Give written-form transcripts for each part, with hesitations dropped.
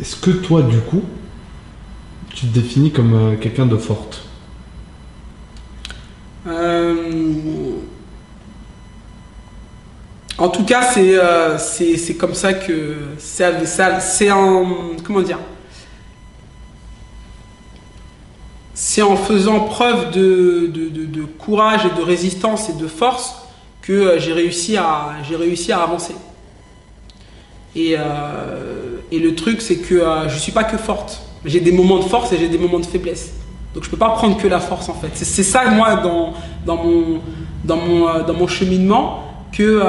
Est-ce que toi, du coup, tu te définis comme quelqu'un de forte? Euh, En tout cas, c'est comme ça que c'est en comment dire, c'est en faisant preuve de courage et de résistance et de force que j'ai réussi à avancer. Et le truc, c'est que je suis pas que forte. J'ai des moments de force et j'ai des moments de faiblesse. Donc je peux pas prendre que la force en fait. C'est ça moi dans mon dans mon cheminement que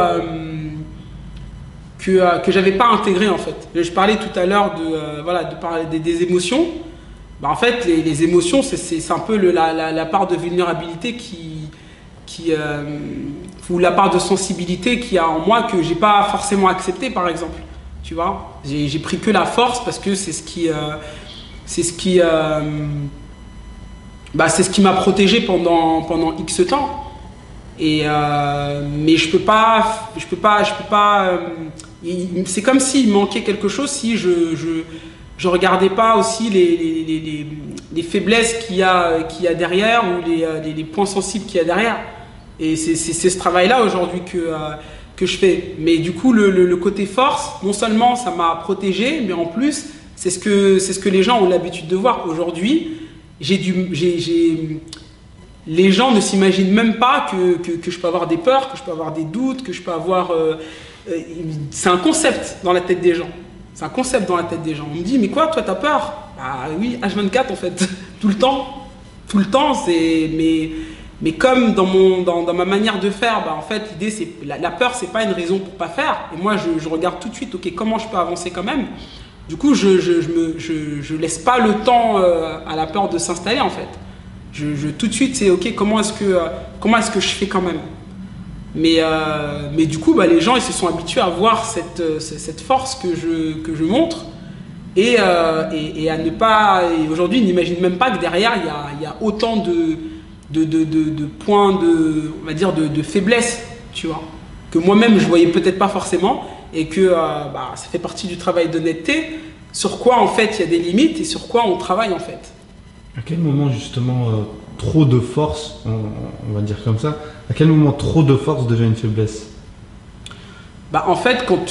j'avais pas intégré en fait. Je parlais tout à l'heure voilà de parler des émotions. Bah, en fait les émotions c'est un peu la part de vulnérabilité qui ou la part de sensibilité qu'il y a en moi que j'ai pas forcément accepté par exemple. Tu vois, j'ai pris que la force parce que c'est ce qui c'est ce qui m'a protégé pendant X temps. Mais je peux pas. C'est comme s'il manquait quelque chose si je regardais pas aussi les faiblesses qu'il y a derrière ou les points sensibles qu'il y a derrière. Et c'est ce travail-là aujourd'hui que je fais. Mais du coup, le côté force, non seulement ça m'a protégé, mais en plus, c'est ce que les gens ont l'habitude de voir. Aujourd'hui, les gens ne s'imaginent même pas que je peux avoir des peurs, que je peux avoir des doutes, que je peux avoir... c'est un concept dans la tête des gens. C'est un concept dans la tête des gens. On me dit, mais quoi, toi, t'as peur? Bah oui, H24 en fait, tout le temps. Tout le temps, mais comme dans ma manière de faire, bah, en fait, l'idée, c'est la peur, c'est pas une raison pour pas faire. Et moi, je regarde tout de suite, ok, comment je peux avancer quand même. Du coup, je laisse pas le temps à la peur de s'installer en fait. Tout de suite, c'est ok, comment est-ce que je fais quand même. Mais du coup, bah, les gens ils se sont habitués à voir cette force que je montre et à ne pas. Et aujourd'hui, ils n'imaginent même pas que derrière, il y a autant de points on va dire, de faiblesse, tu vois, que moi-même je voyais peut-être pas forcément et que ça fait partie du travail d'honnêteté. Sur quoi en fait il y a des limites et sur quoi on travaille en fait. À quel moment justement trop de force, on va dire comme ça, à quel moment trop de force devient une faiblesse? Bah, en fait, quand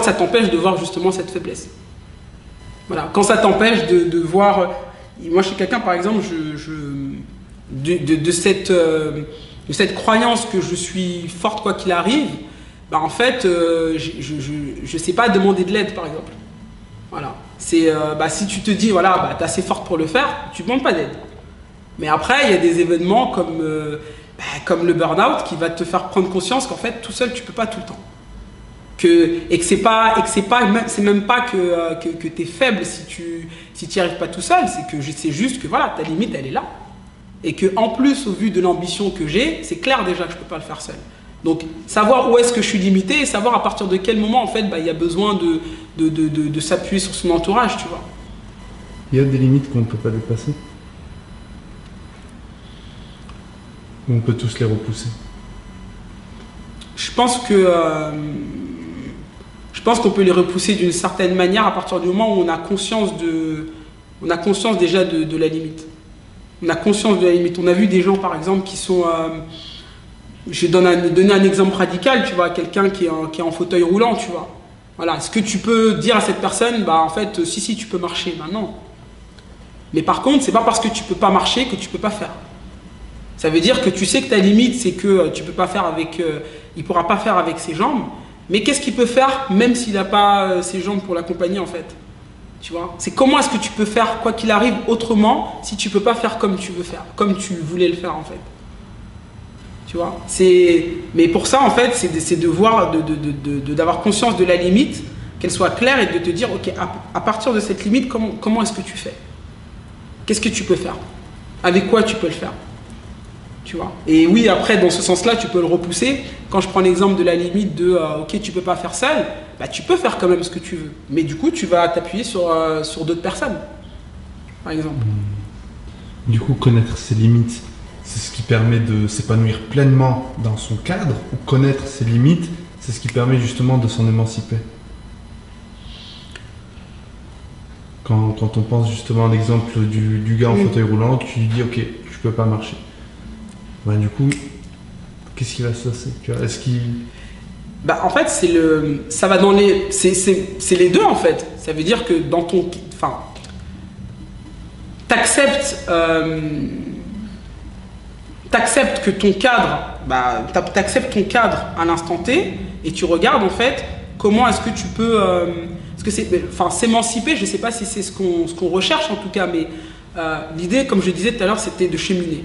ça t'empêche de voir justement cette faiblesse. Voilà, quand ça t'empêche de voir. Moi, je suis quelqu'un, par exemple, de cette croyance que je suis forte quoi qu'il arrive, bah, en fait, je sais pas demander de l'aide, par exemple. Voilà. Si tu te dis, voilà, bah, t'es assez forte pour le faire, tu ne demandes pas d'aide. Mais après, il y a des événements comme le burn-out qui va te faire prendre conscience qu'en fait, tout seul, tu peux pas tout le temps. Et que c'est même pas que tu es faible si tu n'y arrives pas tout seul, c'est juste que voilà, ta limite, elle est là. Et que en plus, au vu de l'ambition que j'ai, c'est clair déjà que je peux pas le faire seul. Donc, savoir où est-ce que je suis limité et savoir à partir de quel moment, en fait, bah, il y a besoin de s'appuyer sur son entourage, tu vois. Il y a des limites qu'on ne peut pas dépasser. Ou on peut tous les repousser. Je pense qu'on peut les repousser d'une certaine manière à partir du moment où on a conscience déjà de la limite. On a conscience de la limite. On a vu des gens, par exemple, qui sont... je vais donner un exemple radical, tu vois, quelqu'un qui est en fauteuil roulant, tu vois. Voilà, est-ce que tu peux dire à cette personne, bah en fait, si, tu peux marcher, bah non. Mais par contre, c'est pas parce que tu peux pas marcher que tu peux pas faire. Ça veut dire que tu sais que ta limite, c'est que tu peux pas faire il pourra pas faire avec ses jambes, mais qu'est-ce qu'il peut faire même s'il n'a pas ses jambes pour l'accompagner en fait. Tu vois, c'est comment est-ce que tu peux faire quoi qu'il arrive autrement si tu peux pas faire comme tu veux faire, comme tu voulais le faire en fait. Tu vois, mais pour ça en fait, c'est de voir, d'avoir conscience de la limite, qu'elle soit claire et de te dire ok, à partir de cette limite, comment est-ce que tu fais? Qu'est-ce que tu peux faire? Avec quoi tu peux le faire? Tu vois. Et oui, après, dans ce sens-là, tu peux le repousser. Quand je prends l'exemple de la limite de ok, tu peux pas faire seul, bah, tu peux faire quand même ce que tu veux. Mais du coup, tu vas t'appuyer sur d'autres personnes, par exemple. Du coup, connaître ses limites, c'est ce qui permet de s'épanouir pleinement dans son cadre, ou connaître ses limites, c'est ce qui permet justement de s'en émanciper? Quand on pense justement à l'exemple du gars en fauteuil roulant, tu lui dis ok, tu peux pas marcher. Bah, du coup, qu'est-ce qui va se passer? Est-ce qu'il... Bah, en fait, ça va dans c'est les deux en fait. Ça veut dire que dans ton, enfin, t'acceptes que ton cadre, bah, t'acceptes ton cadre à l'instant T et tu regardes en fait comment est-ce que tu peux, parce que c'est, enfin, s'émanciper. Je sais pas si c'est ce qu'on recherche en tout cas, mais l'idée, comme je disais tout à l'heure, c'était de cheminer.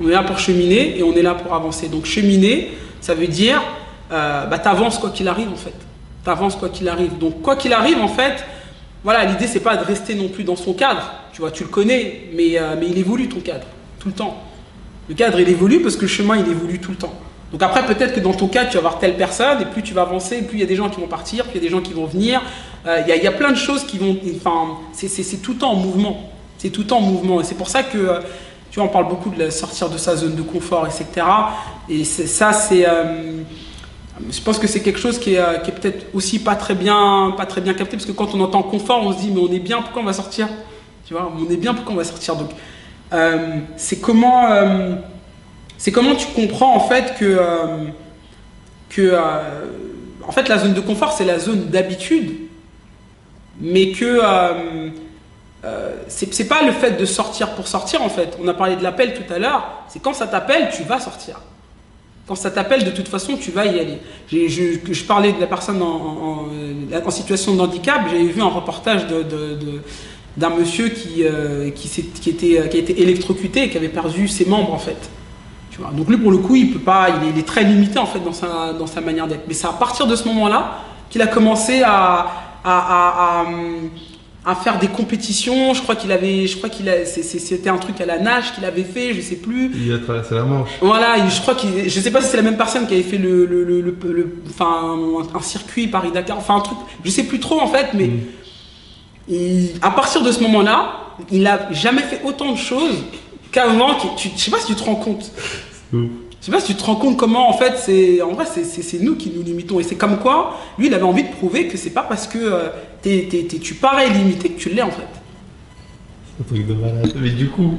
On est là pour cheminer et on est là pour avancer. Donc cheminer, ça veut dire bah, t'avances quoi qu'il arrive en fait. T'avances quoi qu'il arrive. Donc quoi qu'il arrive en fait, voilà, l'idée c'est pas de rester non plus dans son cadre. Tu vois, tu le connais, mais il évolue ton cadre tout le temps. Le cadre il évolue parce que le chemin il évolue tout le temps. Donc après peut-être que dans ton cas tu vas avoir telle personne et plus tu vas avancer, plus il y a des gens qui vont partir, plus il y a des gens qui vont venir. Il y a plein de choses qui vont, enfin c'est tout le temps en mouvement. C'est tout le temps en mouvement et c'est pour ça que tu vois, on parle beaucoup de sortir de sa zone de confort, etc. Et ça c'est je pense que c'est quelque chose qui est peut-être aussi pas très bien capté parce que quand on entend confort, on se dit mais on est bien, pourquoi on va sortir? Tu vois, on est bien, pourquoi on va sortir? Donc c'est comment tu comprends en fait que en fait la zone de confort c'est la zone d'habitude, mais que c'est pas le fait de sortir pour sortir en fait. On a parlé de l'appel tout à l'heure, c'est quand ça t'appelle, tu vas sortir. Quand ça t'appelle, de toute façon, tu vas y aller. Je parlais de la personne en situation de handicap. J'avais vu un reportage d'un monsieur qui a été électrocuté et qui avait perdu ses membres, en fait. Tu vois. Donc lui, pour le coup, il peut pas, il est très limité, en fait, dans sa manière d'être. Mais c'est à partir de ce moment-là qu'il a commencé à faire des compétitions. C'était un truc à la nage qu'il avait fait, je sais plus. Il a traversé la Manche. Voilà, je sais pas si c'est la même personne qui avait fait un circuit Paris-Dakar, enfin un truc, je sais plus trop en fait, mais à partir de ce moment-là, il a jamais fait autant de choses qu'avant. Je sais pas si tu te rends compte. Je sais pas si tu te rends compte comment en fait c'est nous qui nous limitons et c'est comme quoi lui il avait envie de prouver que c'est pas parce que tu parais limité que tu l'es en fait. C'est un truc de malade. Mais du coup